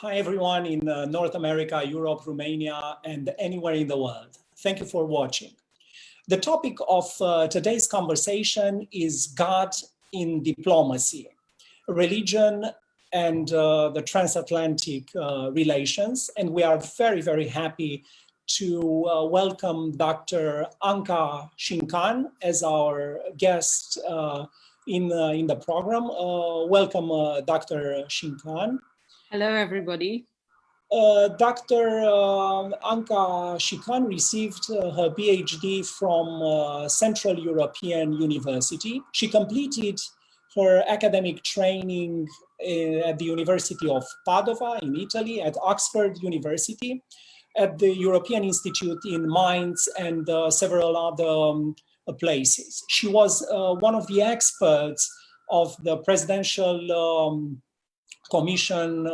Hi, everyone in North America, Europe, Romania, and anywhere in the world. Thank you for watching. The topic of today's conversation is God in diplomacy, religion, and the transatlantic relations. And we are very, very happy to welcome Dr. Anca Șincan as our guest in the program. Welcome, Dr. Șincan. Hello, everybody. Dr. Anca Șincan received her PhD from Central European University. She completed her academic training at the University of Padova in Italy, at Oxford University, at the European Institute in Mainz, and several other places. She was one of the experts of the Presidential Commission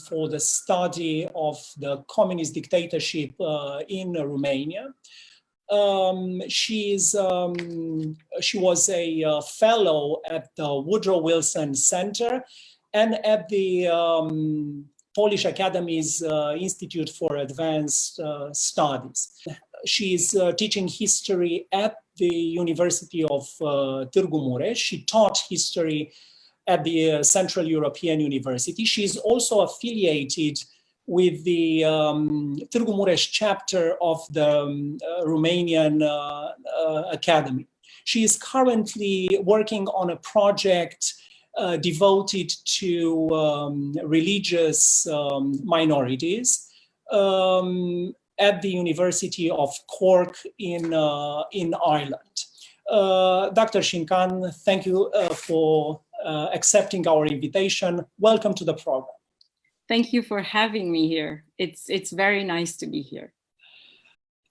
for the study of the communist dictatorship in Romania. She was a fellow at the Woodrow Wilson Center and at the Polish Academy's Institute for Advanced Studies. She is teaching history at the University of Târgu Mureș. She taught history at the Central European University. She is also affiliated with the Târgu Mureș chapter of the Romanian Academy. She is currently working on a project devoted to religious minorities at the University of Cork in Ireland. Dr. Șincan, thank you for accepting our invitation. Welcome to the program. Thank you for having me here. It's very nice to be here.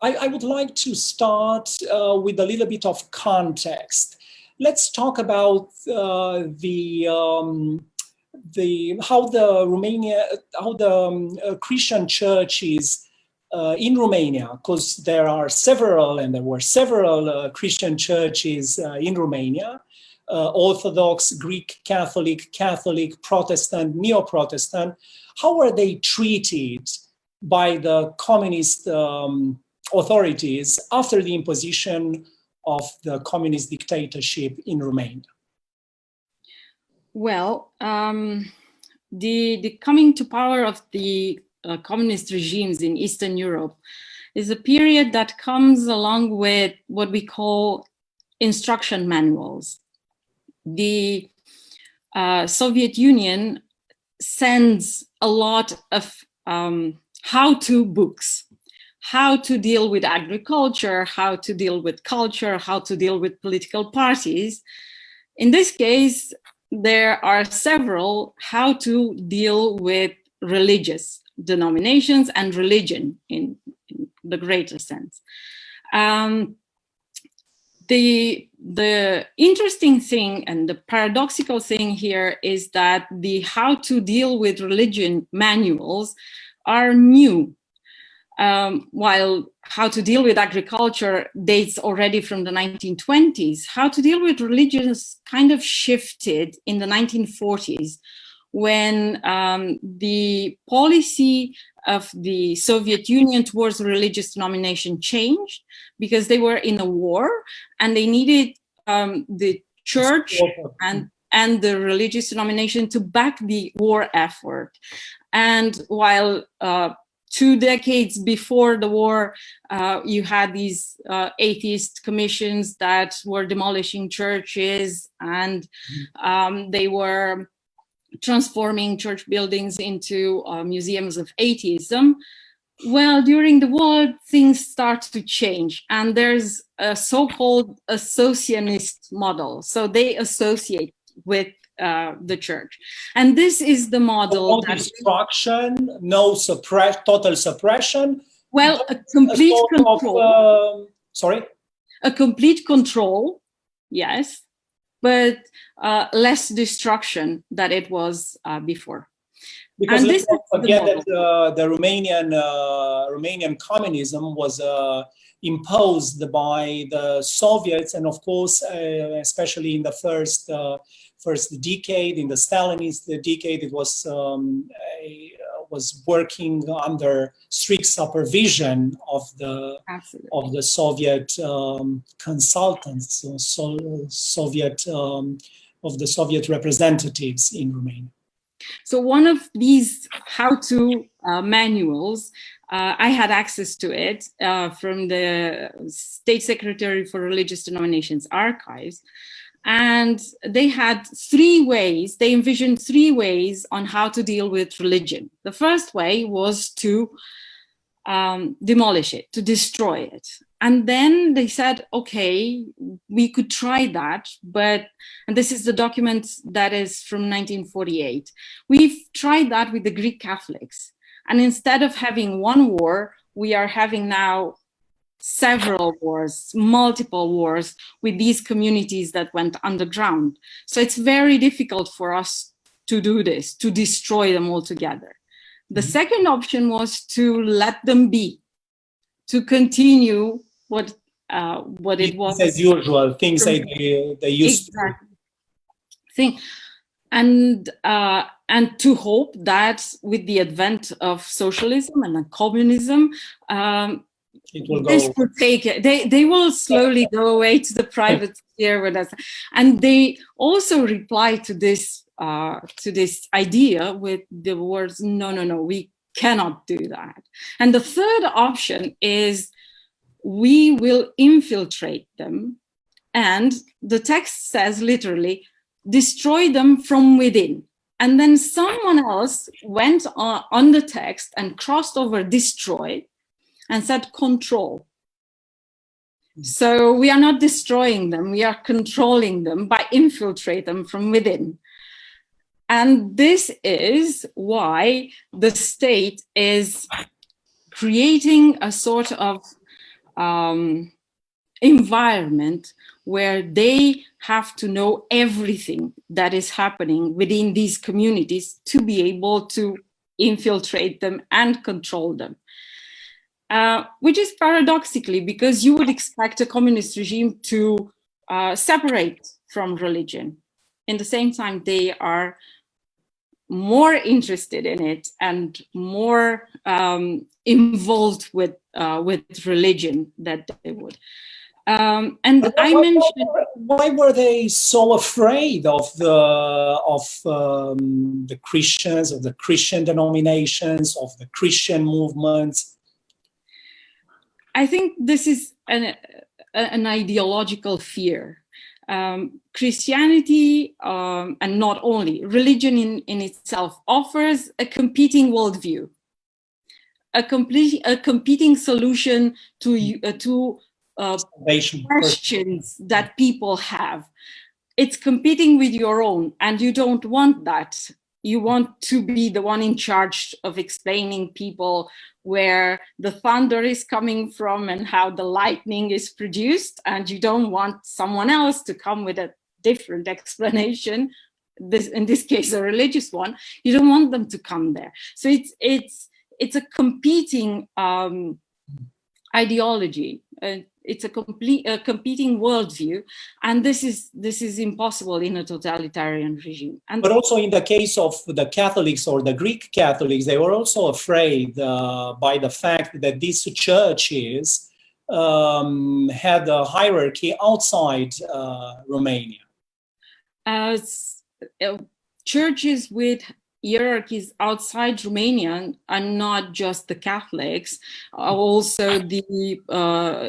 I would like to start with a little bit of context. Let's talk about how the Christian churches in Romania, because there were several Christian churches in Romania. Orthodox, Greek, Catholic, Protestant, Neo-Protestant. How were they treated by the communist authorities after the imposition of the communist dictatorship in Romania? Well, the coming to power of the communist regimes in Eastern Europe is a period that comes along with what we call instruction manuals. The Soviet Union sends a lot of how-to books, how to deal with agriculture, how to deal with culture, how to deal with political parties. In this case, there are several how to deal with religious denominations and religion in the greater sense. The interesting thing and the paradoxical thing here is that the how to deal with religion manuals are new, while how to deal with agriculture dates already from the 1920s. How to deal with religions kind of shifted in the 1940s when the policy of the Soviet Union towards religious denomination changed, because they were in a war and they needed the church and the religious denomination to back the war effort. And while 2 decades before the war, you had these atheist commissions that were demolishing churches, and they were transforming church buildings into museums of atheism. Well, during the war, things start to change, and there's a so-called associationist model. So they associate with the church, and this is the model. No destruction, no total suppression. Well, a complete control. Sorry? A complete control, yes, but less destruction than it was before. Because let's not forget that the Romanian communism was imposed by the Soviets, and of course, especially in the first decade, in the Stalinist decade, it was was working under strict supervision of the Soviet consultants, of the Soviet representatives in Romania. So one of these how-to manuals, I had access to it from the State Secretary for Religious Denominations archives. And they had 3 ways, they envisioned 3 ways on how to deal with religion. The first way was to demolish it, to destroy it. And then they said, okay, we could try that, but, and this is the document that is from 1948. We've tried that with the Greek Catholics. And instead of having one war, we are having now several wars, multiple wars with these communities that went underground. So it's very difficult for us to do this, to destroy them altogether. The second option was to let them be, to continue what it was. As usual, things they used to. And to hope that with the advent of socialism and communism, it will this go. will take it. They will slowly go away to the private sphere with us. And they also reply to this idea with the words, no, we cannot do that. And the third option is we will infiltrate them. And the text says literally, destroy them from within. And then someone else went on the text and crossed over destroy and said control. So we are not destroying them, we are controlling them by infiltrate them from within. And this is why the state is creating a sort of environment where they have to know everything that is happening within these communities to be able to infiltrate them and control them. Which is paradoxically, because you would expect a communist regime to separate from religion. In the same time, they are more interested in it and more involved with religion that they would. And I mentioned, why were they so afraid of the Christians, of the Christian denominations, of the Christian movements? I think this is an ideological fear. Christianity, and not only, religion in itself offers a competing worldview, a competing solution to questions that people have. It's competing with your own, and you don't want that. You want to be the one in charge of explaining people where the thunder is coming from and how the lightning is produced, and you don't want someone else to come with a different explanation, in this case a religious one. You don't want them to come there. So it's a competing ideology. It's a competing worldview, and this is impossible in a totalitarian regime. But also in the case of the Catholics or the Greek Catholics, they were also afraid by the fact that these churches had a hierarchy outside Romania. Churches with hierarchies outside Romania are not just the Catholics, also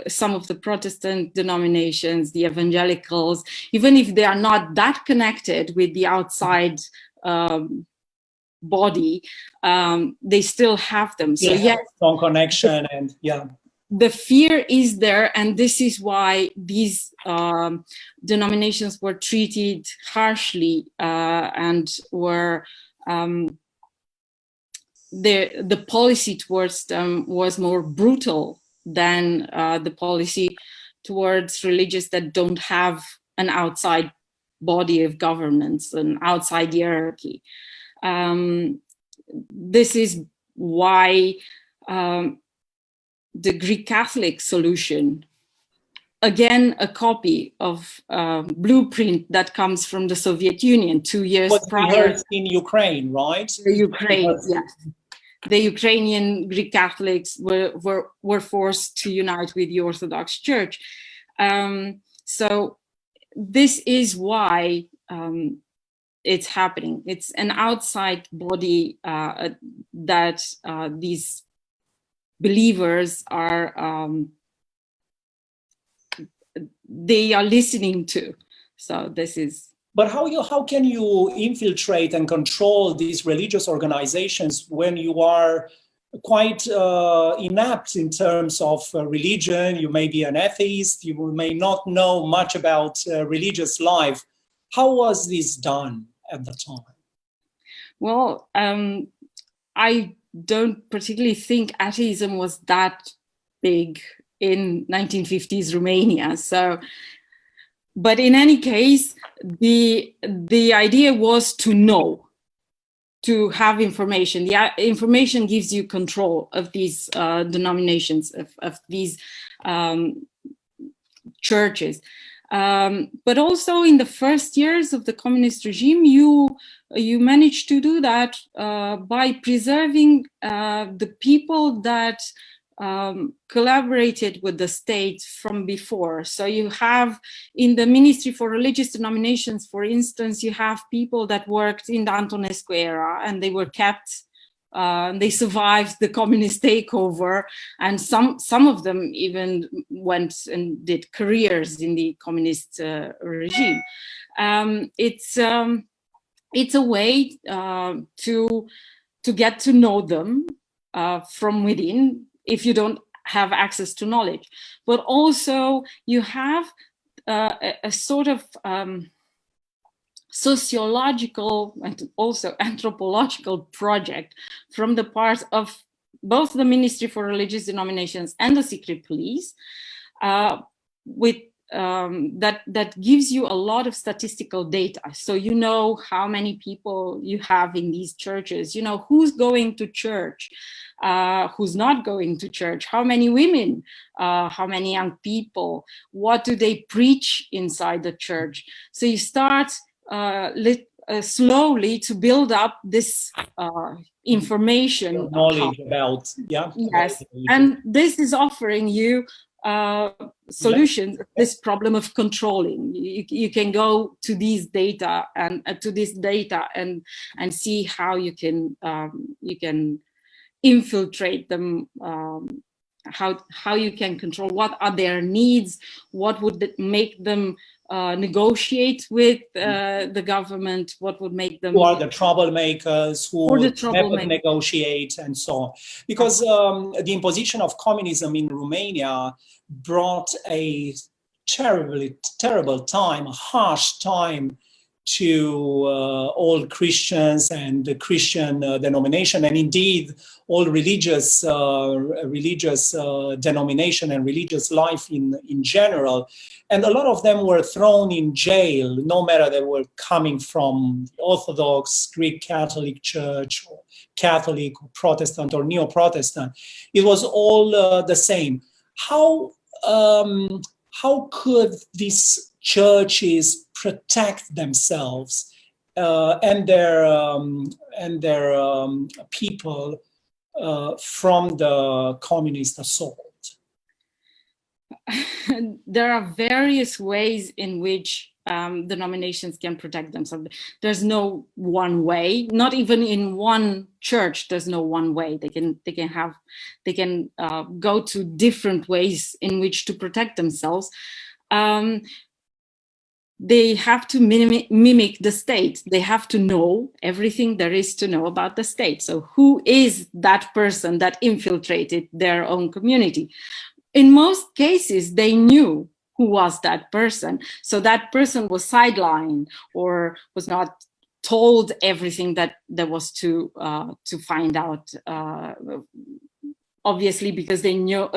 some of the Protestant denominations, the evangelicals, even if they are not that connected with the outside body, they still have them. So yes, strong connection, and yeah. The fear is there, and this is why these denominations were treated harshly and were the policy towards them was more brutal than the policy towards religious that don't have an outside body of governance, an outside hierarchy. This is why the Greek Catholic solution, again, a copy of blueprint that comes from the Soviet Union 2 years prior. In Ukraine, right? Ukraine, yes. the Ukrainian Greek Catholics were forced to unite with the Orthodox Church. So this is why it's happening. It's an outside body that these believers are they are listening to. So this is. But how can you infiltrate and control these religious organizations when you are quite inept in terms of religion? You may be an atheist, you may not know much about religious life. How was this done at the time? Well, I don't particularly think atheism was that big in 1950s Romania. So, but in any case, the idea was to know, to have information. The information gives you control of these denominations, of these churches. But also in the first years of the communist regime, you managed to do that by preserving the people that collaborated with the state from before. So you have in the Ministry for Religious Denominations, for instance, you have people that worked in the Antonescu era, and they were kept, they survived the communist takeover, and some of them even went and did careers in the communist regime. It's a way to get to know them from within, if you don't have access to knowledge. But also you have a sort of sociological and also anthropological project from the part of both the Ministry for Religious Denominations and the secret police, with that gives you a lot of statistical data. So you know how many people you have in these churches, you know who's going to church, who's not going to church, how many women, how many young people, what do they preach inside the church. So you start slowly to build up this information, knowledge about, yeah. Yes, and this is offering you solutions, this problem of controlling. You can go to these data and and see how you can infiltrate them, how you can control what are their needs, what would make them negotiate with the government, what would make them, who are the troublemakers, who never negotiate, and so on. Because the imposition of communism in Romania brought a terrible time, a harsh time to all Christians and the Christian denomination, and indeed all religious denomination and religious life in general. And a lot of them were thrown in jail, no matter they were coming from the Orthodox Greek Catholic Church, or Catholic, or Protestant, or Neo-Protestant. It was all the same. How could these churches protect themselves and their people from the communist assault? There are various ways in which denominations can protect themselves. There's no one way, not even in one church. There's no one way. They can go to different ways in which to protect themselves. They have to mimic the state. They have to know everything there is to know about the state. So who is that person that infiltrated their own community? In most cases, they knew who was that person. So that person was sidelined or was not told everything that there was to find out. Obviously, because they knew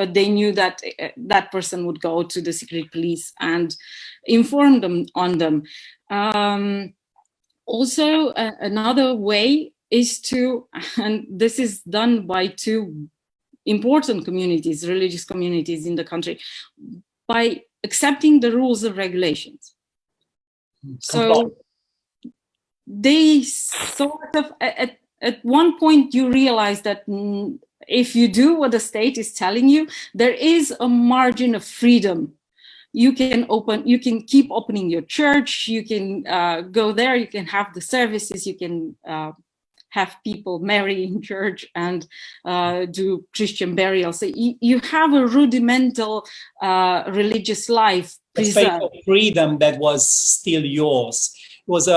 that that person would go to the secret police and inform them on them. Also, another way is to, and this is done by two important communities, religious communities in the country, by accepting the rules and regulations. So they sort of, at one point you realize that if you do what the state is telling you, there is a margin of freedom. You can keep opening your church, you can go there, you can have the services, you can have people marry in church and do Christian burial. So you have a rudimental religious life preserved. The space of freedom that was still yours. It was,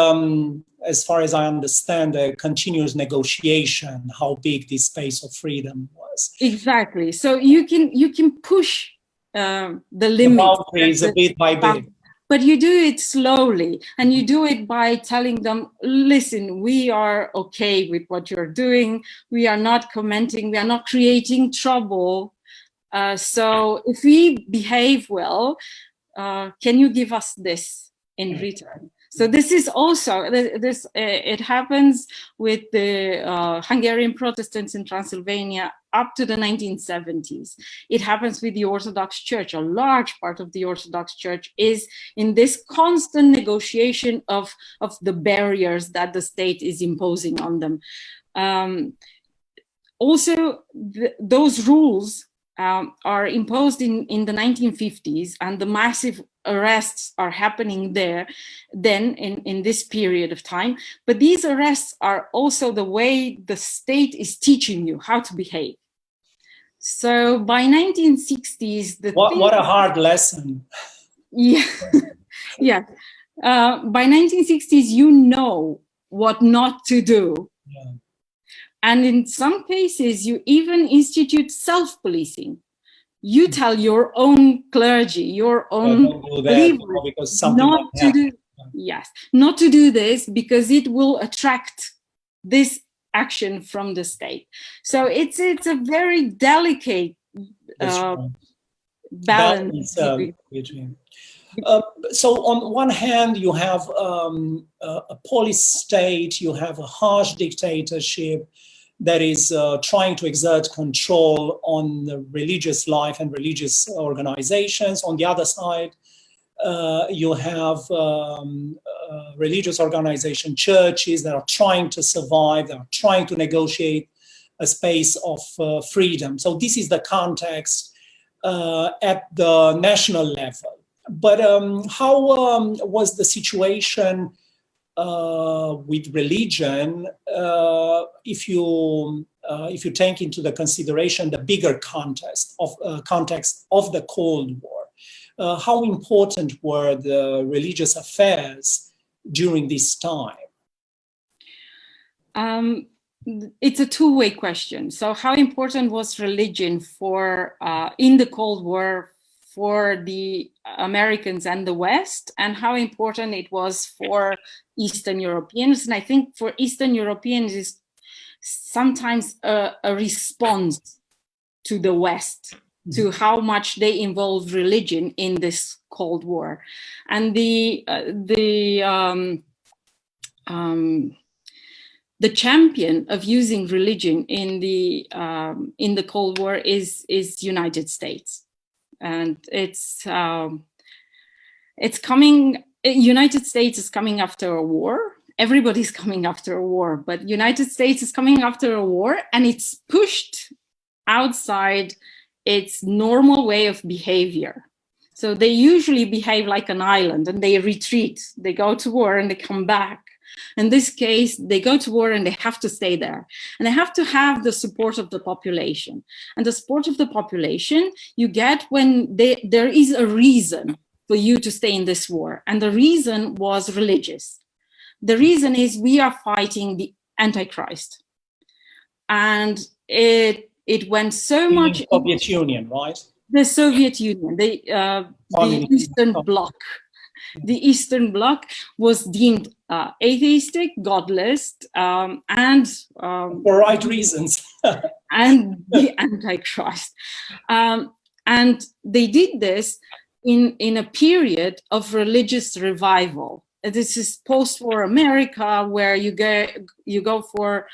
as far as I understand, a continuous negotiation, how big this space of freedom was. Exactly. So you can push the limits. The boundaries a bit by bit. But you do it slowly, and you do it by telling them, listen, we are okay with what you're doing. We are not commenting. We are not creating trouble. So if we behave well, can you give us this in return? So this is also, it happens with the Hungarian Protestants in Transylvania up to the 1970s. It happens with the Orthodox Church. A large part of the Orthodox Church is in this constant negotiation of the barriers that the state is imposing on them. Also, those rules are imposed in the 1950s, and the massive arrests are happening then in this period of time. But these arrests are also the way the state is teaching you how to behave. So by 1960s, what a hard lesson. Yeah, yeah. By 1960s, you know what not to do. Yeah. And in some cases, you even institute self-policing. You tell your own clergy, your own believers not to do, not to do this, because it will attract this action from the state. So it's a very delicate balance between. So on one hand, you have a police state, you have a harsh dictatorship that is trying to exert control on the religious life and religious organizations. On the other side, you have religious organization churches that are trying to survive, that are trying to negotiate a space of freedom. So this is the context at the national level. But how was the situation with religion if you take into the consideration the bigger context of the Cold War? How important were the religious affairs during this time? It's a two-way question. So how important was religion for in the Cold War for the Americans and the West, and how important it was for Eastern Europeans? And I think for Eastern Europeans is sometimes a response to the West, to how much they involved religion in this Cold War. And the champion of using religion in the Cold War is United States. And it's coming. United States is coming after a war. Everybody's coming after a war, but United States is coming after a war, and it's pushed outside its normal way of behavior. So they usually behave like an island, and they retreat. They go to war and they come back. In this case, they go to war and they have to stay there. And they have to have the support of the population. And the support of the population you get when there is a reason for you to stay in this war. And the reason was religious. The reason is we are fighting the Antichrist. And it went so much... The Soviet Union, right? The Soviet Union, the Eastern Bloc. The Eastern Bloc was deemed atheistic, godless, and for right reasons, and the Antichrist. And they did this in a period of religious revival. This is post-war America, where you go for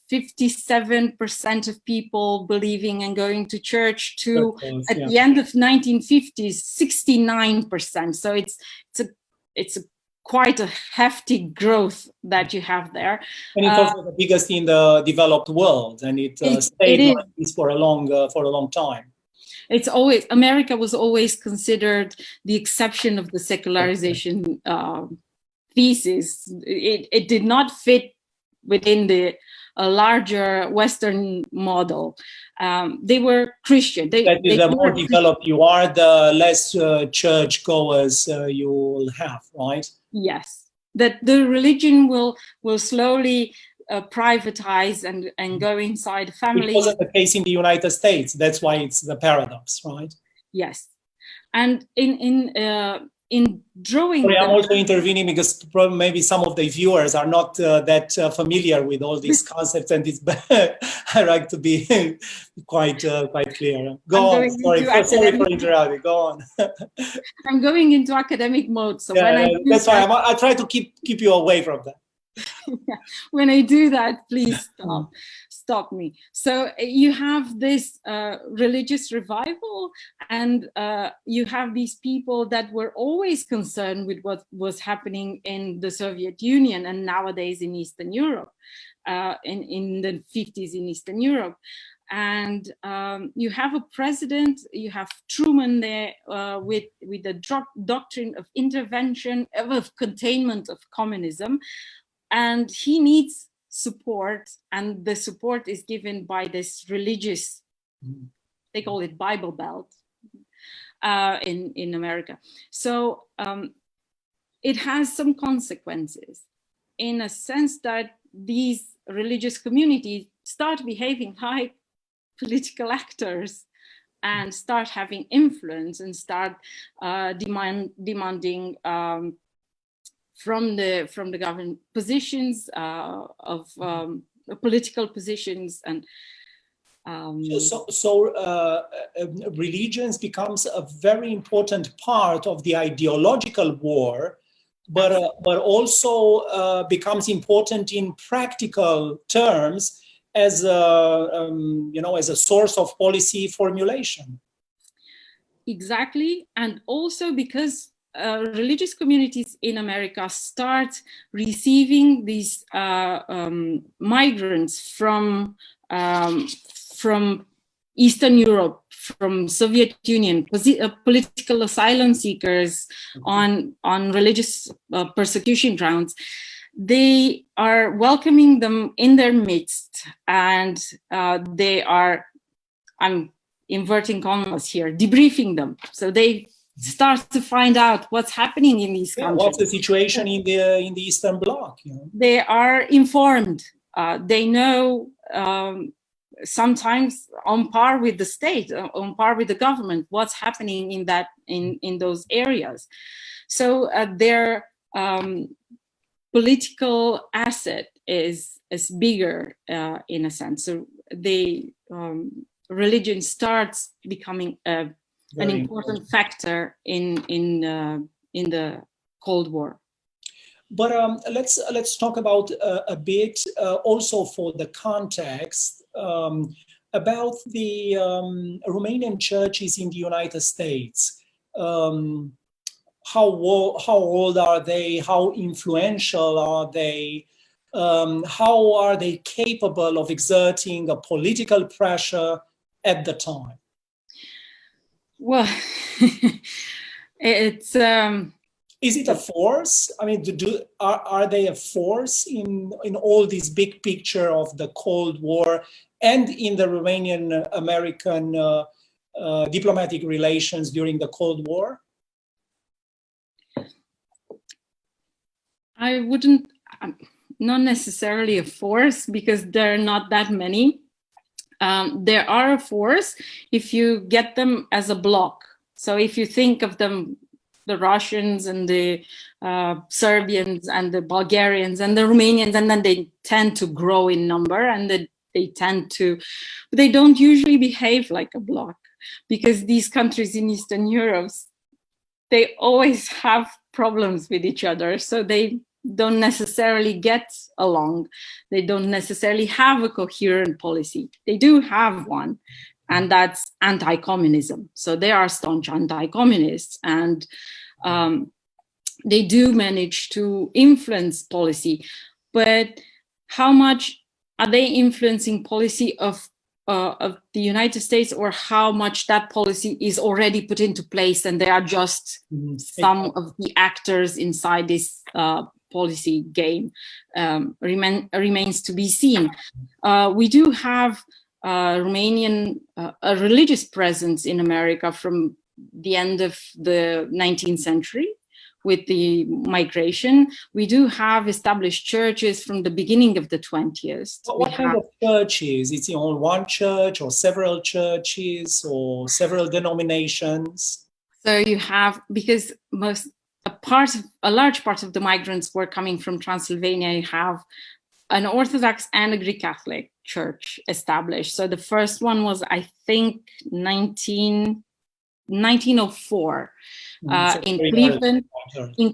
57% of people believing and going to church to at the end of 1950s 69%. So it's a quite a hefty growth that you have there. And it's also the biggest in the developed world, and it stayed like this for a long time. It's always, America was always considered the exception of the secularization thesis. It did not fit within the larger Western model. They were Christian. The more developed you are, the less church goers you will have, right? Yes, that the religion will slowly privatize and go inside families. It wasn't the case in the United States. That's why it's the paradox, right? Yes, and in drawing. Sorry, I'm also intervening because probably maybe some of the viewers are not that familiar with all these concepts, and it's I like to be quite clear. Go on. Sorry for interrupting. Go on. I'm going into academic mode, so that's why I try to keep you away from that. When I do that, please stop me. So you have this religious revival, and you have these people that were always concerned with what was happening in the Soviet Union and nowadays in Eastern Europe, in the 50s in Eastern Europe. And you have a president, you have Truman there with the doctrine of intervention, of containment of communism. And he needs support, and the support is given by this religious, they call it Bible Belt in America. So it has some consequences in a sense that these religious communities start behaving like political actors and start having influence and start demanding from the government positions of political positions, and religions becomes a very important part of the ideological war, but also becomes important in practical terms as a source of policy formulation. Exactly, and also because religious communities in America start receiving these migrants from Eastern Europe, from Soviet Union, political asylum seekers on religious persecution grounds. They are welcoming them in their midst, and they are, I'm inverting commas here, debriefing them. So they start to find out what's happening in these countries. What's the situation in the Eastern Bloc? You know? They are informed. They know, sometimes on par with the state, on par with the government, what's happening in those areas. So their political asset is bigger in a sense. So religion starts becoming an important factor in the Cold War. But let's talk about a bit also for the context about the Romanian churches in the United States. How old are they? How influential are they? How are they capable of exerting a political pressure at the time? Well, it's. Is it a force? I mean, are they a force in all this big picture of the Cold War and in the Romanian-American diplomatic relations during the Cold War? I wouldn't, not necessarily a force, because there are not that many. There are a force if you get them as a bloc. So if you think of them, the Russians and the Serbians and the Bulgarians and the Romanians, and then they tend to grow in number, and they tend to, but they don't usually behave like a bloc, because these countries in Eastern Europe, they always have problems with each other. So they don't necessarily get along. They don't necessarily have a coherent policy. They do have one, and that's anti-communism. So they are staunch anti-communists, and they do manage to influence policy, but how much are they influencing policy of the United States, or how much that policy is already put into place and they are just some of the actors inside this policy game, remains to be seen. We do have Romanian a religious presence in America from the end of the 19th century. With the migration, we do have established churches from the beginning of the 20th. What kind of churches? Is it only one church, or several churches, or several denominations? So you have, because a large part of the migrants were coming from Transylvania, you have an Orthodox and a Greek Catholic church established. So the first one was, I think, 1904. In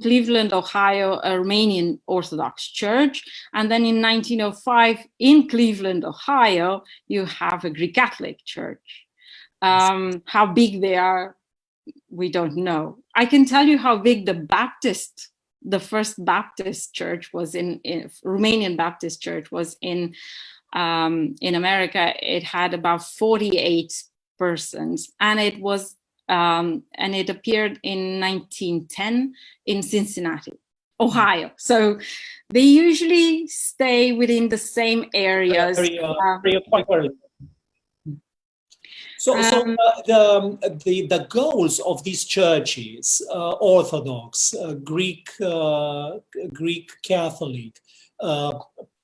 Cleveland, Ohio, a Romanian Orthodox Church. And then in 1905, in Cleveland, Ohio, you have a Greek Catholic Church. How big they are, we don't know. I can tell you how big the first Baptist church was in Romanian Baptist Church was in America. It had about 48 persons, and it was and it appeared in 1910 in Cincinnati, Ohio. So they usually stay within the same areas. So the goals of these churches, Orthodox, Greek Catholic,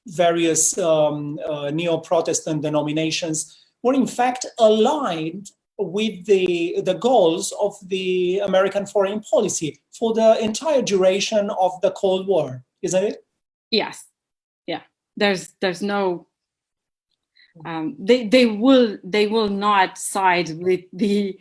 various neo-Protestant denominations, were in fact aligned with the goals of the American foreign policy for the entire duration of the Cold War, isn't it? Yes. Yeah. There's no. They will not side with the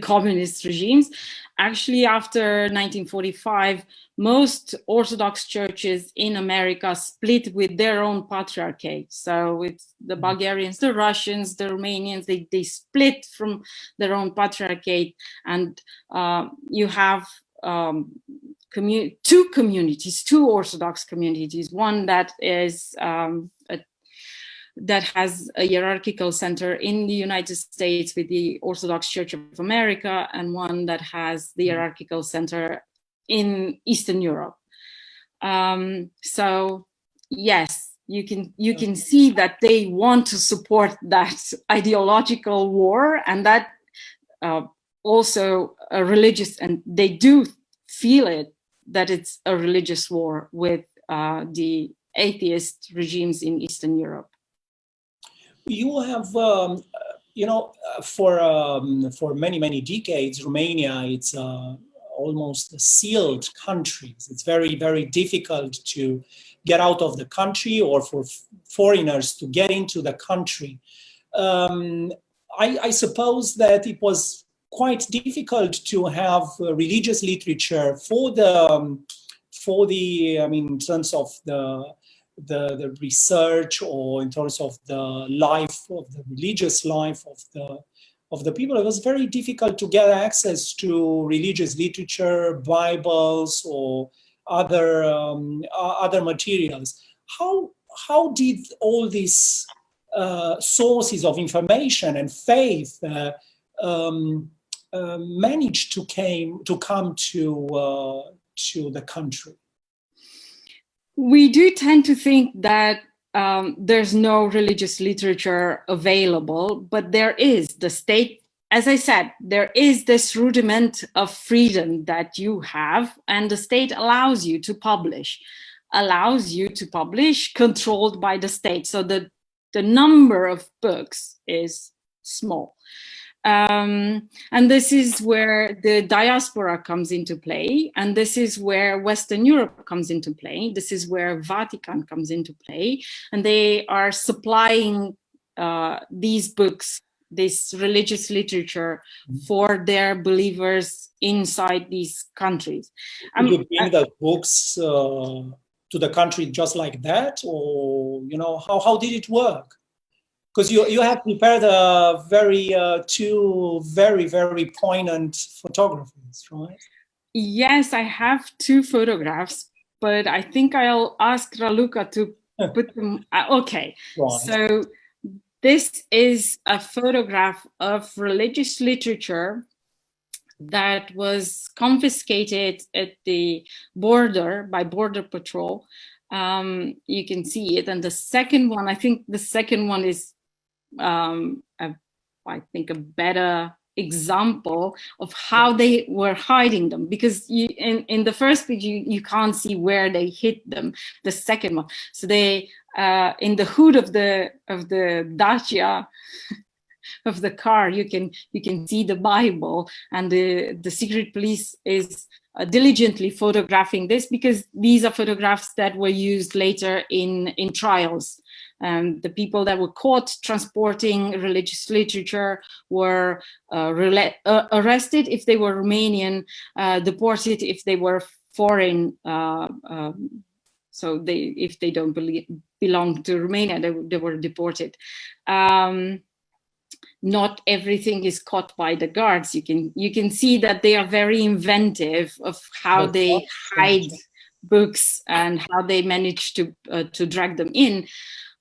communist regimes. Actually, after 1945, most Orthodox churches in America split with their own patriarchate. So with the Bulgarians, the Russians, the Romanians, they split from their own patriarchate, and you have two Orthodox communities. One that is that has a hierarchical center in the United States with the Orthodox Church of America, and one that has the hierarchical center in Eastern Europe. So yes, you can see that they want to support that ideological war, and that also a religious, and they do feel it, that it's a religious war with the atheist regimes in Eastern Europe. You have, for many decades, Romania, it's almost a sealed country. It's very, very difficult to get out of the country, or for foreigners to get into the country. I suppose that it was quite difficult to have religious literature in terms of the research, or in terms of the life of the religious life of the people. It was very difficult to get access to religious literature, Bibles, or other materials. How did all these sources of information and faith manage to come to the country? We do tend to think that there's no religious literature available, but there is. The state, as I said, there is this rudiment of freedom that you have, and the state allows you to publish, controlled by the state. So the number of books is small. And this is where the diaspora comes into play, and this is where Western Europe comes into play. This is where Vatican comes into play, and they are supplying these books, this religious literature, for their believers inside these countries. Would you bring the books to the country just like that, or how did it work? Because you have prepared two very, very poignant photographies, right? Yes, I have two photographs, but I think I'll ask Raluca to put them. Okay, Right. So this is a photograph of religious literature that was confiscated at the border by Border Patrol. You can see it. And the second one, I think the second one is, I think, a better example of how they were hiding them, because in the first picture you can't see where they hid them. The second one, so they in the hood of the Dacia of the car, you can see the Bible, and the secret police is diligently photographing this, because these are photographs that were used later in trials. The people that were caught transporting religious literature were arrested if they were Romanian, deported if they were foreign. So if they don't belong to Romania, they were deported. Not everything is caught by the guards. You can see that they are very inventive of how they hide books and how they manage to drag them in.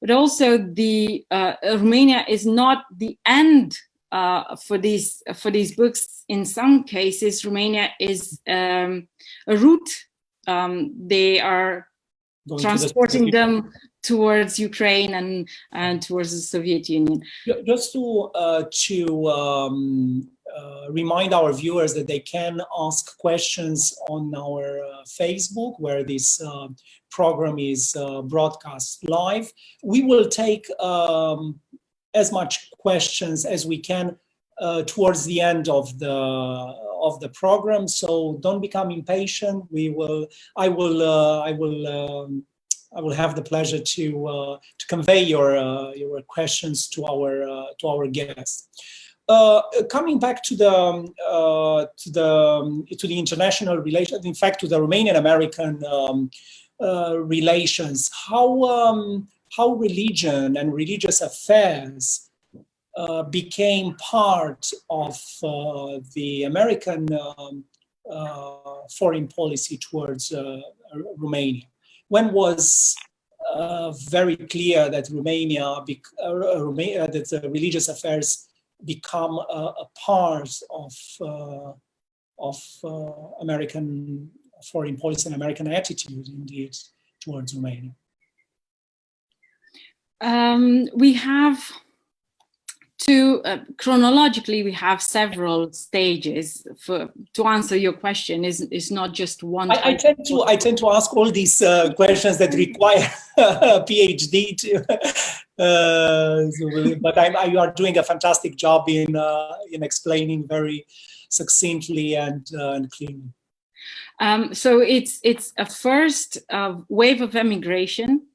But also, the Romania is not the end for these books. In some cases, Romania is a route. They are transporting them towards Ukraine and towards the Soviet Union. Just to remind our viewers that they can ask questions on our Facebook, where this program is broadcast live. We will take as much questions as we can towards the end of the program. So don't become impatient. I will have the pleasure to convey your questions to our guests. Coming back to the international relations, in fact, to the Romanian-American relations, how religion and religious affairs became part of the American foreign policy towards Romania. When was very clear that that religious affairs become a part of American foreign policy and American attitude, indeed, towards Romania? We have chronologically, we have several stages. To answer your question, is not just one. I tend to ask all these questions that require a PhD but you are doing a fantastic job in explaining very succinctly and clearly. So it's a first wave of emigration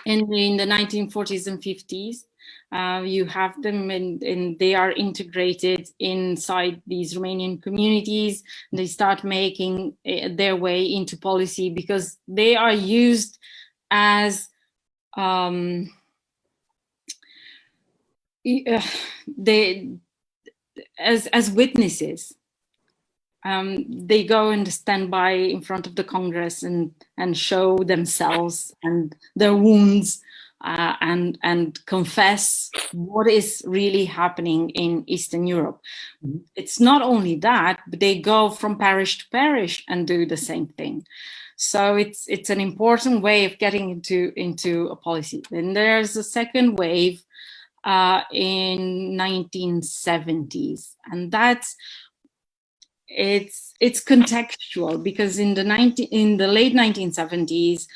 in the 1940s and 50s. You have them, and they are integrated inside these Romanian communities. They start making their way into policy because they are used as as witnesses. They go and stand by in front of the Congress and show themselves and their wounds. And confess what is really happening in Eastern Europe. Mm-hmm. It's not only that, but they go from parish to parish and do the same thing. So it's an important way of getting into a policy. Then there's a second wave in 1970s, and it's contextual, because in the late 1970s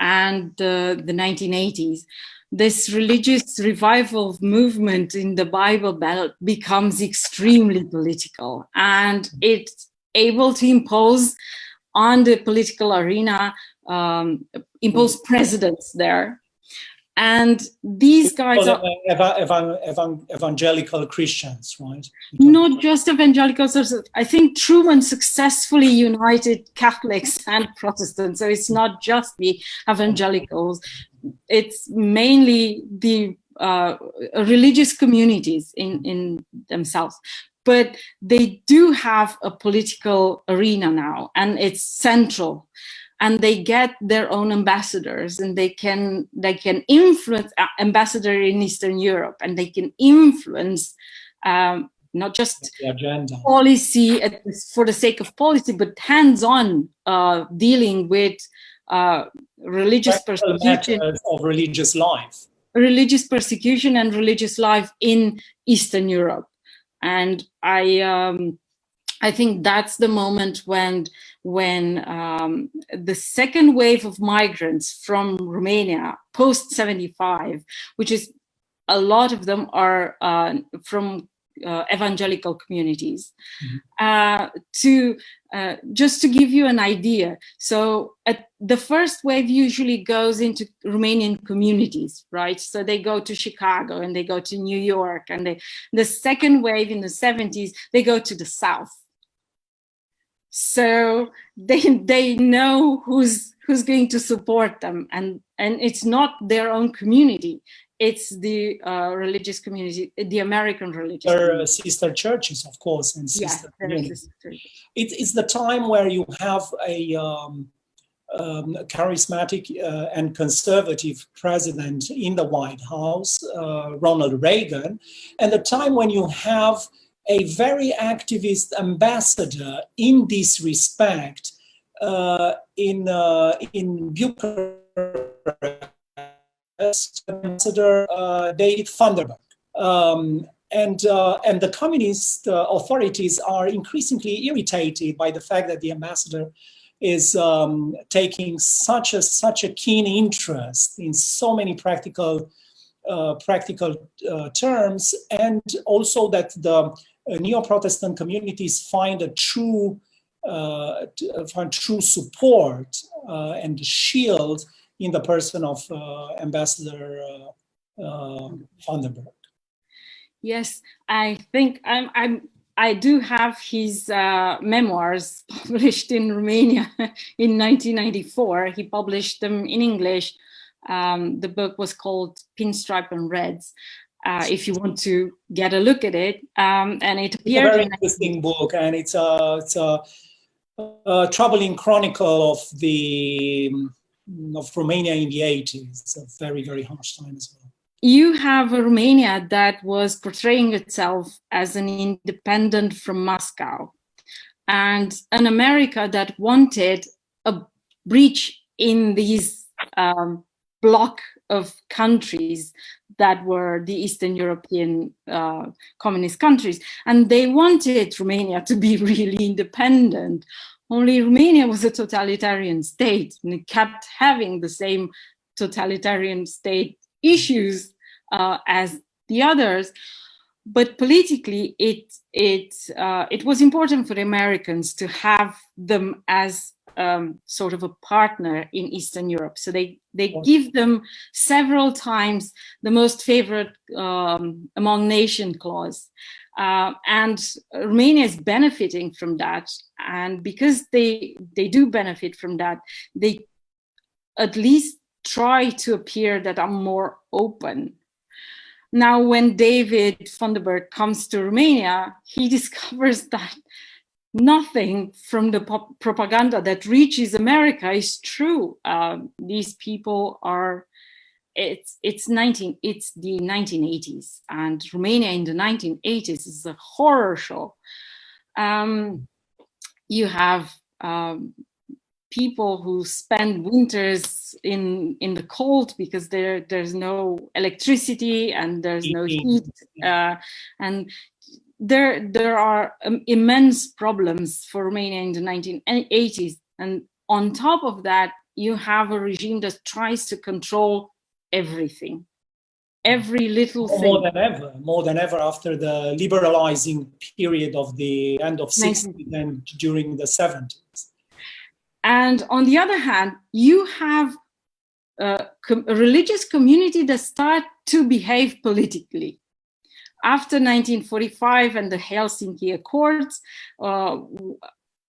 and the 1980s, this religious revival movement in the Bible Belt becomes extremely political, and it's able to impose on the political arena, impose presidents there. And these guys are evangelical Christians, right? Not just evangelicals. I think Truman successfully united Catholics and Protestants. So it's not just the evangelicals. It's mainly the religious communities in themselves. but they do have a political arena now, and it's central. And they get their own ambassadors, and they can influence ambassador in Eastern Europe, and they can influence not just the agenda policy for the sake of policy, but hands-on dealing with religious persecution of religious life. Religious persecution and religious life in Eastern Europe. And I think that's the moment when the second wave of migrants from Romania post 75, which is a lot of them are from evangelical communities. Just to give you an idea, so the first wave usually goes into Romanian communities, right? So they go to Chicago and they go to New York, and the second wave in the 70s, they go to the South. So they know who's going to support them, and it's not their own community. It's the religious community, the American religious community. Sister churches, of course, and sister communities. It's the time where you have a charismatic and conservative president in the White House, Ronald Reagan, and the time when you have a very activist ambassador in this respect in Bucharest, Ambassador David Thunderberg. And the communist authorities are increasingly irritated by the fact that the ambassador is taking such a keen interest in so many practical terms, and also that the neo-Protestant communities find true support and shield in the person of Ambassador Thunderberg. Yes, I think I do have his memoirs published in Romania in 1994. He published them in English. The book was called Pinstripe and Reds. If you want to get a look at it, and it appeared. It's a very interesting book, and it's a troubling chronicle of Romania in the 80s. It's a very, very harsh time as well. You have a Romania that was portraying itself as an independent from Moscow, and an America that wanted a breach in these block of countries that were the Eastern European communist countries. And they wanted Romania to be really independent. Only Romania was a totalitarian state, and it kept having the same totalitarian state issues as the others. But politically, it was important for the Americans to have them as sort of a partner in Eastern Europe. So they give them several times the most favored among nation clause. And Romania is benefiting from that. And because they do benefit from that, they at least try to appear that I'm more open. Now, when David Thunderberg comes to Romania, he discovers that nothing from the propaganda that reaches America is true. These people are, it's the 1980s, and Romania in the 1980s is a horror show. You have people who spend winters in the cold because there's no electricity and there's no heat, and there are immense problems for Romania in the 1980s. And on top of that, you have a regime that tries to control everything, every little thing. More than ever after the liberalizing period of the end of 60s and during the 70s. And on the other hand, you have a religious community that start to behave politically. After 1945 and the Helsinki Accords,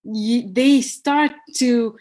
they start to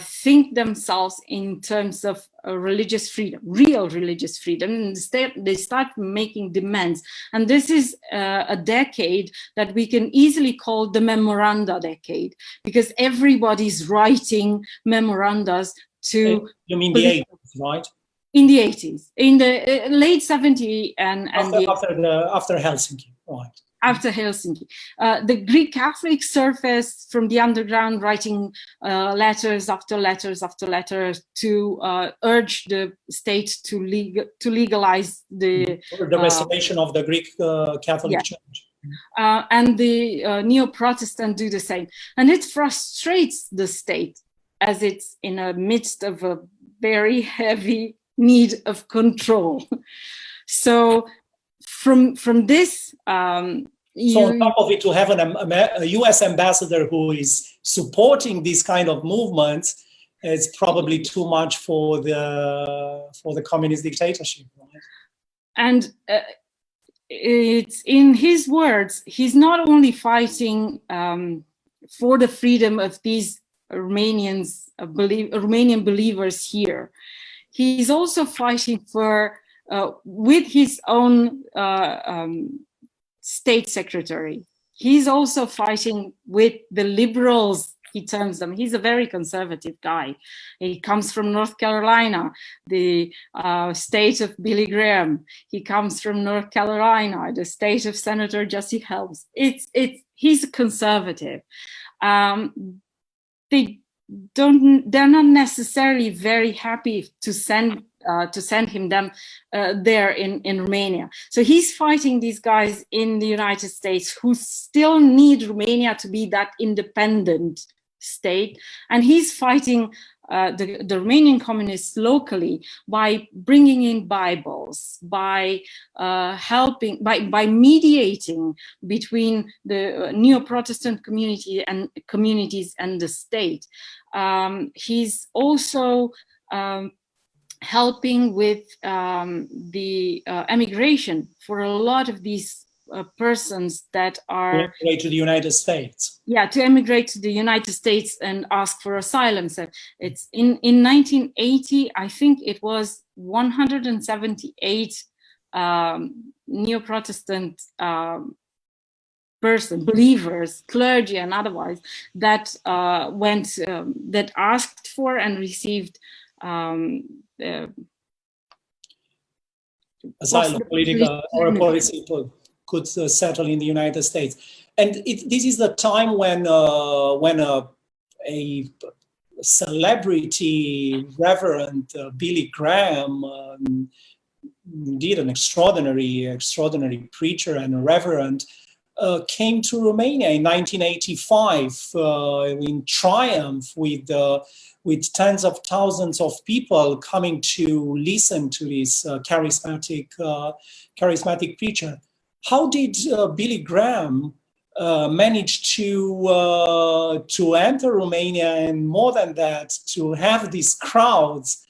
think themselves in terms of religious freedom, real religious freedom. And instead, they start making demands. And this is a decade that we can easily call the memoranda decade, because everybody's writing memorandas to... You mean the 80s, right? In the 80s, in the late 70s and after Helsinki, right? After Helsinki. The Greek Catholics surfaced from the underground, writing letters after letters after letters to urge the state to legalize the restoration of the Greek Catholic Church. And the Neo-Protestant do the same. And it frustrates the state as it's in the midst of a very heavy need of control. So from this, so on top of it, to have a U.S. ambassador who is supporting these kind of movements is probably too much for the communist dictatorship, right? And it's in his words, he's not only fighting for the freedom of these Romanian believers here. He's also fighting for, with his own state secretary. He's also fighting with the liberals, he terms them. He's a very conservative guy. He comes from North Carolina, the state of Billy Graham. He comes from North Carolina, the state of Senator Jesse Helms. He's a conservative. They're not necessarily very happy to send them there in Romania. So he's fighting these guys in the United States who still need Romania to be that independent state, and he's fighting the Romanian communists locally by bringing in Bibles, by helping, by mediating between the Neo-Protestant communities and the state. He's also helping with the emigration for a lot of these persons that are emigrate to the United States. Yeah, to emigrate to the United States and ask for asylum. So it's in 1980, I think it was 178 Neo-Protestant believers, clergy and otherwise, that that asked for and received asylum, political or policy could settle in the United States. And this is the time when a celebrity, Reverend Billy Graham, indeed an extraordinary preacher and reverend, came to Romania in 1985 in triumph with tens of thousands of people coming to listen to this charismatic preacher. How did Billy Graham manage to enter Romania, and more than that, to have these crowds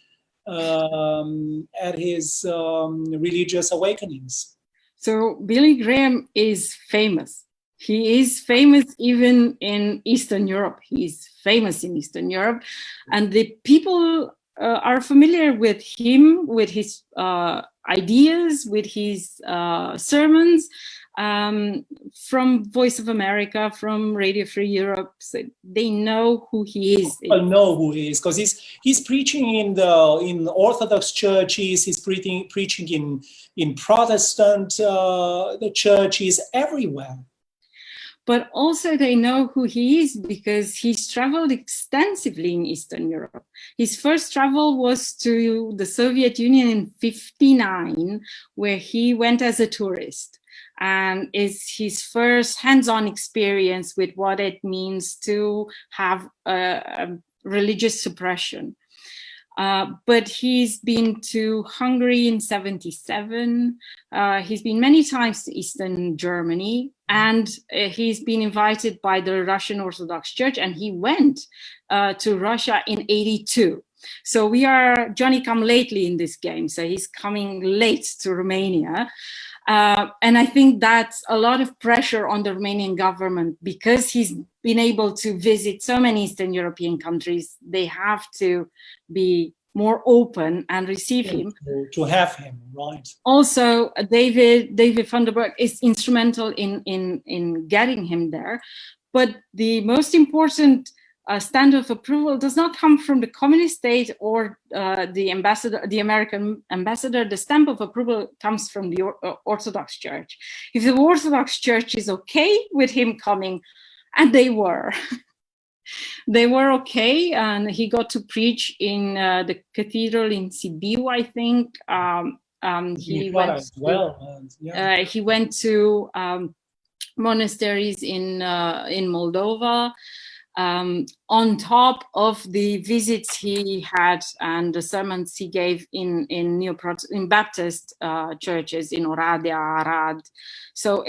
at his religious awakenings? So Billy Graham is famous. He is famous even in Eastern Europe. He's famous in Eastern Europe, and the people are familiar with him, with his ideas, with his sermons, from Voice of America, from Radio Free Europe. So they know who he is. People know who he is because he's preaching in Orthodox churches. He's preaching in Protestant churches everywhere. But also they know who he is because he's traveled extensively in Eastern Europe. His first travel was to the Soviet Union in '59, where he went as a tourist, and is his first hands-on experience with what it means to have religious suppression. But he's been to Hungary in '77. He's been many times to Eastern Germany, and he's been invited by the Russian Orthodox Church, and he went to Russia in '82. So we are Johnny come lately in this game. So he's coming late to Romania. And I think that's a lot of pressure on the Romanian government, because he's been able to visit so many Eastern European countries. They have to be more open and receive him. To have him, right. Also, David van der Berg is instrumental in getting him there. But the most important stamp of approval does not come from the communist state or the ambassador, the American ambassador. The stamp of approval comes from the Orthodox Church. If the Orthodox Church is okay with him coming, and they were, they were okay, and he got to preach in the cathedral in Sibiu, I think. He went to monasteries in Moldova. On top of the visits he had and the sermons he gave in Baptist churches in Oradea, Arad. So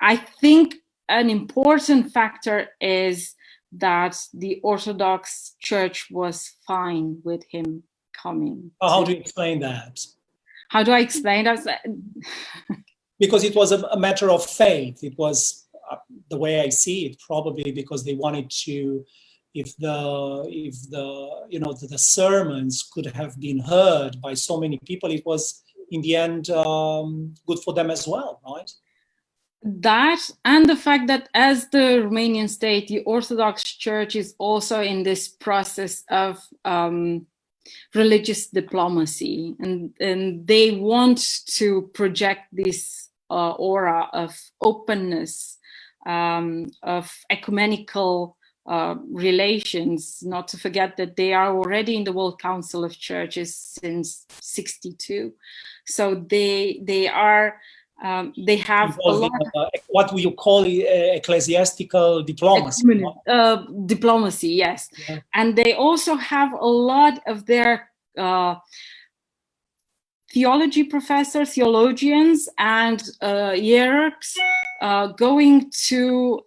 I think an important factor is that the Orthodox Church was fine with him coming. How do you explain that? How do I explain that? Because it was a matter of faith. It was the way I see it, probably because they wanted to, if the sermons could have been heard by so many people, it was in the end good for them as well, right? That, and the fact that as the Romanian state, the Orthodox Church is also in this process of religious diplomacy, and they want to project this aura of openness, of ecumenical relations, not to forget that they are already in the World Council of Churches since '62. So they are, they have a lot of, what you call ecclesiastical diplomacy. Diplomacy, yes. Yeah. And they also have a lot of their theology professors, theologians, and hierarchs going to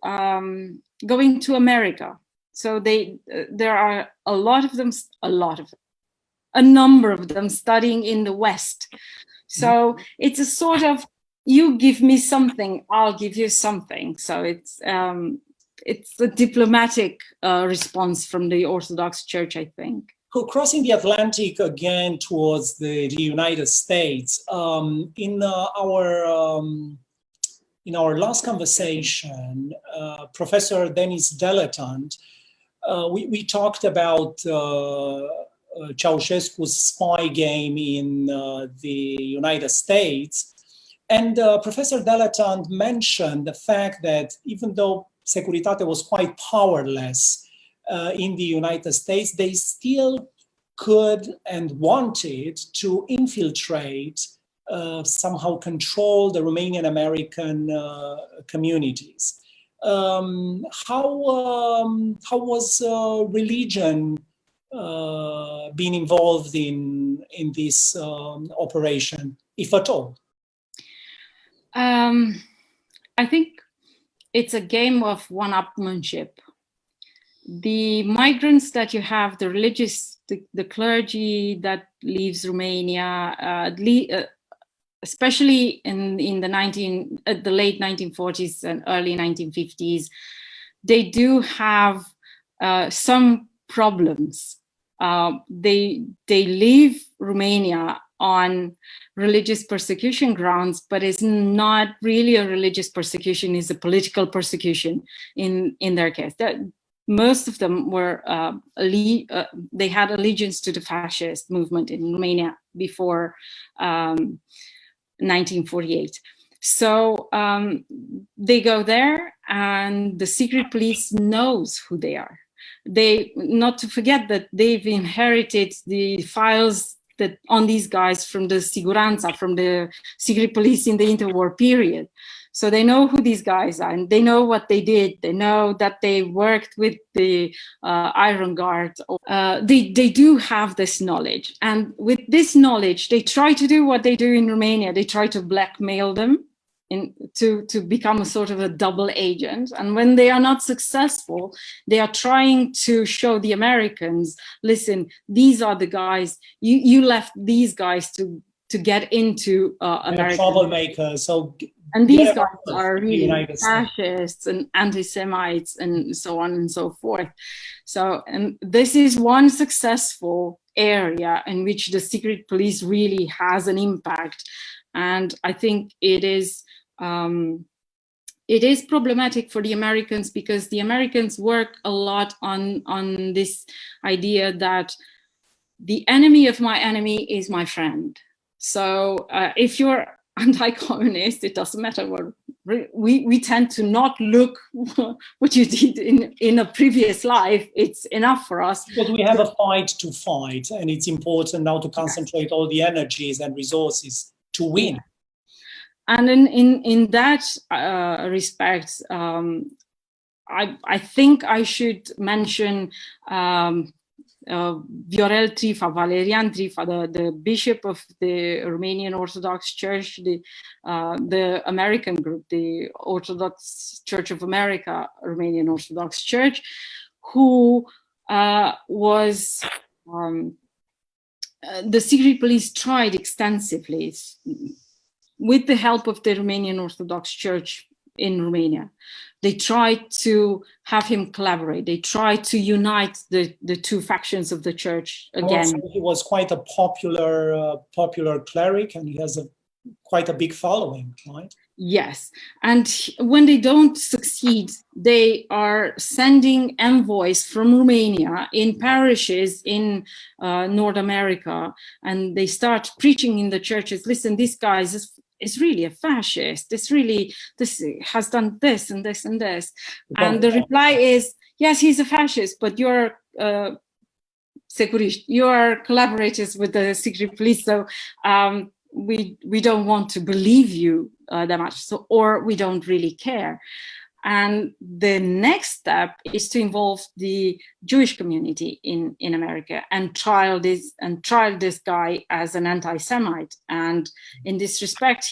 America. So there are a number of them studying in the West. So it's a sort of, you give me something, I'll give you something. So it's a diplomatic response from the Orthodox Church, I think. Crossing the Atlantic again towards the United States, in our last conversation, Professor Denis Dilettant, we talked about Ceausescu's spy game in the United States. And Professor Dilettant mentioned the fact that even though Securitate was quite powerless in the United States, they still could and wanted to infiltrate, somehow control the Romanian-American communities. How was religion being involved in this operation, if at all? I think it's a game of one-upmanship. The migrants that you have, the religious, the clergy that leaves Romania, especially in the late 1940s and early 1950s, they do have some problems. They leave Romania on religious persecution grounds, but it's not really a religious persecution, it's a political persecution in their case. Most of them were, they had allegiance to the fascist movement in Romania before 1948. So they go there and the secret police knows who they are. Not to forget that they've inherited the files that on these guys from the Siguranța, from the secret police in the interwar period. So they know who these guys are and they know what they did. They know that they worked with the Iron Guard. They do have this knowledge. And with this knowledge, they try to do what they do in Romania. They try to blackmail them to become a sort of a double agent. And when they are not successful, they are trying to show the Americans, listen, these are the guys, you left these guys to get into America. Troublemakers. So, and these guys are really fascists and anti-Semites and so on and so forth. So, and this is one successful area in which the secret police really has an impact. And I think it is problematic for the Americans, because the Americans work a lot on this idea that the enemy of my enemy is my friend. So if you're anti-communist, it doesn't matter what we tend to not look what you did in a previous life. It's enough for us. Because we have a fight to fight, and it's important now to concentrate all the energies and resources to win. Yeah. And in that respect, I think I should mention Viorel Trifa, Valerian Trifa, the bishop of the Romanian Orthodox Church, the American group, the Orthodox Church of America, Romanian Orthodox Church, who was the secret police tried extensively with the help of the Romanian Orthodox Church in Romania. They tried to have him collaborate. They tried to unite the two factions of the church again. Also, he was quite a popular cleric, and he has quite a big following, right? Yes, and when they don't succeed, they are sending envoys from Romania in parishes in North America, and they start preaching in the churches. Listen, this guy is really a fascist. This has done this and this and this. And the reply is, yes, he's a fascist, but you're securiști, you are collaborators with the secret police. So we don't want to believe you that much. So, or we don't really care. And the next step is to involve the Jewish community in America and trial this guy as an anti-Semite. And in this respect,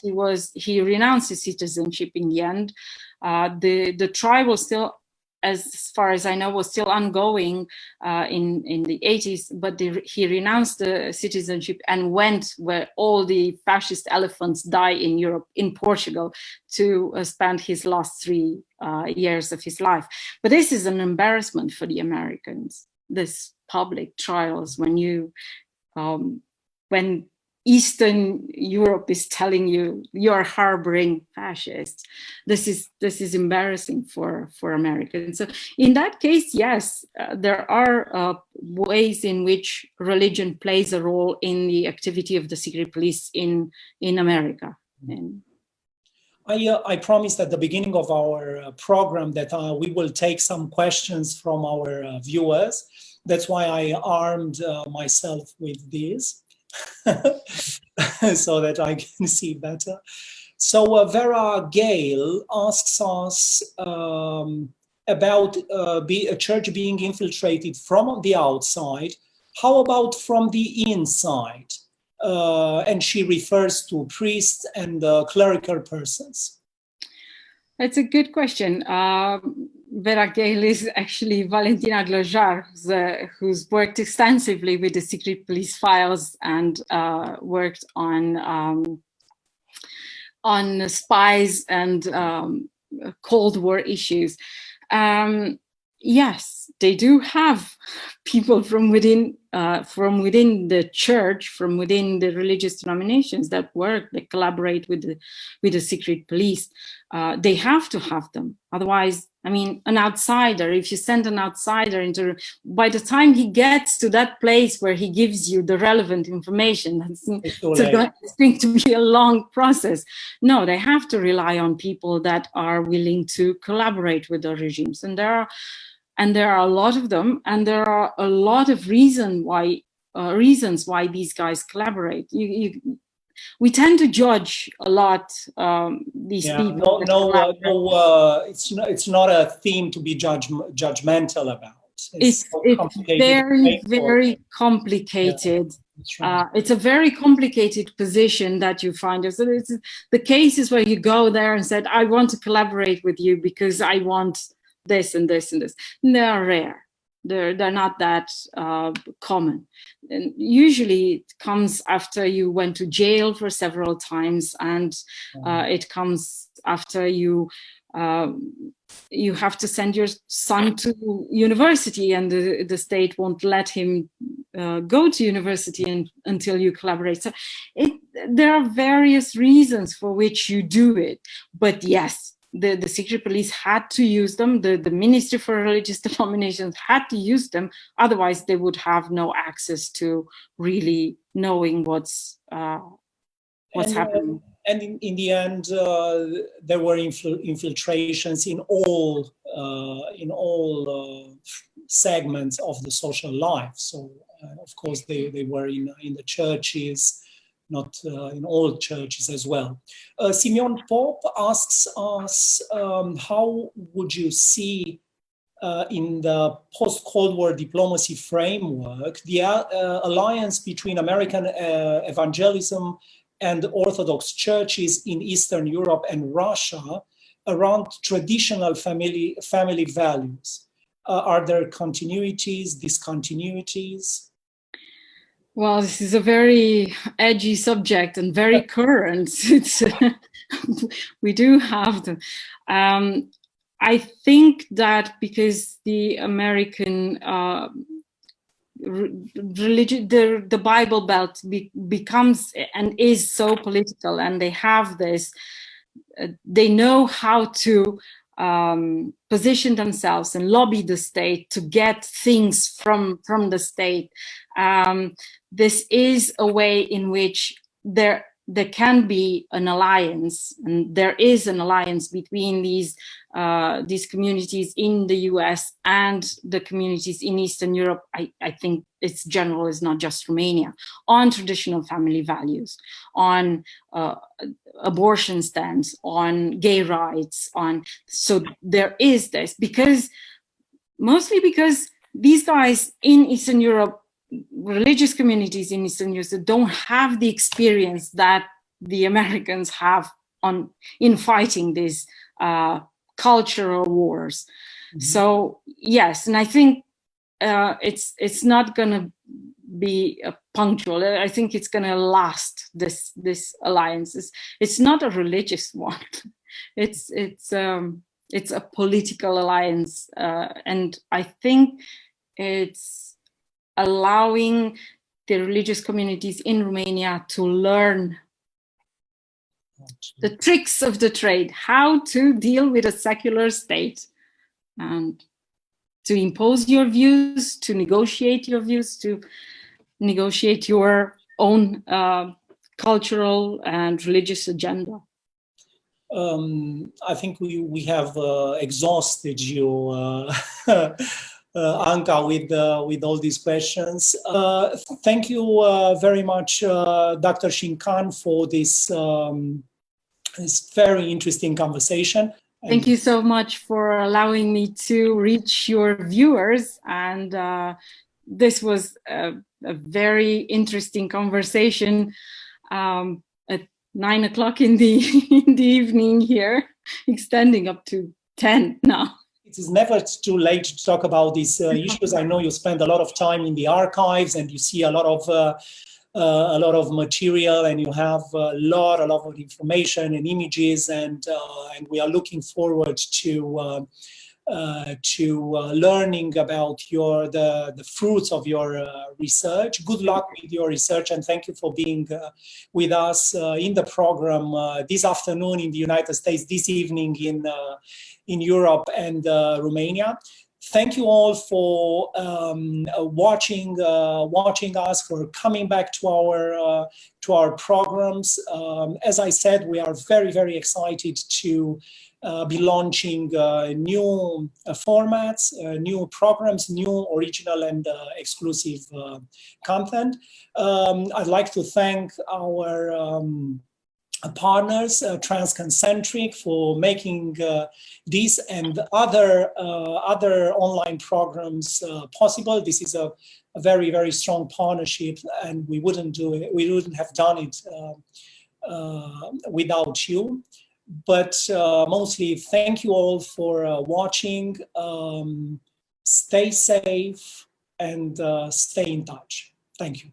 he renounced his citizenship in the end. The trial was still, as far as I know, was still ongoing in the 80s, but he renounced the citizenship and went where all the fascist elephants die in Europe, in Portugal, to spend his last 3 years of his life. But this is an embarrassment for the Americans, this public trials, when Eastern Europe is telling you you're harboring fascists. This is embarrassing for Americans. So in that case, yes, there are ways in which religion plays a role in the activity of the secret police in America. And I promised at the beginning of our program that we will take some questions from our viewers. That's why I armed myself with these. So that I can see better. So Vera Gale asks us about a church being infiltrated from the outside. How about from the inside? And she refers to priests and clerical persons. That's a good question. Vera Gale is actually Valentina Glojar, who's worked extensively with the secret police files and worked on spies and Cold War issues. Yes, they do have people from within the church, from within the religious denominations that collaborate with the secret police. They have to have them. Otherwise, I mean, an outsider, if you send an outsider by the time he gets to that place where he gives you the relevant information, it's going to be a long process. No, they have to rely on people that are willing to collaborate with the regimes. And there are a lot of them, and there are a lot of reasons why these guys collaborate. We tend to judge a lot these people. It's not a theme to be judgmental about. It's very, very complicated. Yeah, it's a very complicated position that you find. So it's the cases where you go there and said, I want to collaborate with you because I want this and this and this. They're rare. They're not that common. And usually it comes after you went to jail for several times, and it comes after you have to send your son to university, and the state won't let him go to university until you collaborate. So there are various reasons for which you do it. But yes, the secret police had to use them. The Ministry for Religious Denominations had to use them. Otherwise, they would have no access to really knowing what's happening. And in the end, there were infiltrations in all segments of the social life. So, of course, they were in the churches, not in all churches as well. Simeon Pope asks us, how would you see in the post-Cold War diplomacy framework the alliance between American evangelism and Orthodox churches in Eastern Europe and Russia around traditional family values? Are there continuities, discontinuities? Well, this is a very edgy subject and very current. We do have them. I think that because the American religion, the Bible Belt becomes and is so political, and they have this, they know how to position themselves and lobby the state to get things from the state. This is a way in which there can be an alliance, and there is an alliance between these communities in the US and the communities in Eastern Europe. I think it's general, it's not just Romania, on traditional family values, on abortion stance, on gay rights, so there is this, mostly because these guys in Eastern Europe, religious communities in Eastern Europe, don't have the experience that the Americans have in fighting these cultural wars. Mm-hmm. So yes, and I think it's not going to be punctual. I think it's going to last. This alliance it's not a religious one. It's a political alliance, and I think it's allowing the religious communities in Romania to learn the tricks of the trade, how to deal with a secular state, and to impose your views, to negotiate your views, to negotiate your own cultural and religious agenda. I think we have exhausted you, Anca, with all these questions. Thank you very much, Dr. Șincan, for this very interesting conversation. Thank you so much for allowing me to reach your viewers. And this was a very interesting conversation at 9 o'clock in the evening here, extending up to 10 now. It is never too late to talk about these issues. I know you spend a lot of time in the archives, and you see a lot of material, and you have a lot of information and images, and we are looking forward to learning about the fruits of your research. Good luck with your research, and thank you for being with us in the program this afternoon in the United States, this evening in Europe and Romania. Thank you all for watching us, for coming back to our programs. As I said, we are very, very excited to be launching new formats, new programs, new original and exclusive content. I'd like to thank our partners, Transconcentric, for making this and other online programs possible. This is a very, very strong partnership, and we wouldn't have done it without you. But mostly, thank you all for watching. stay safe, and stay in touch. Thank you.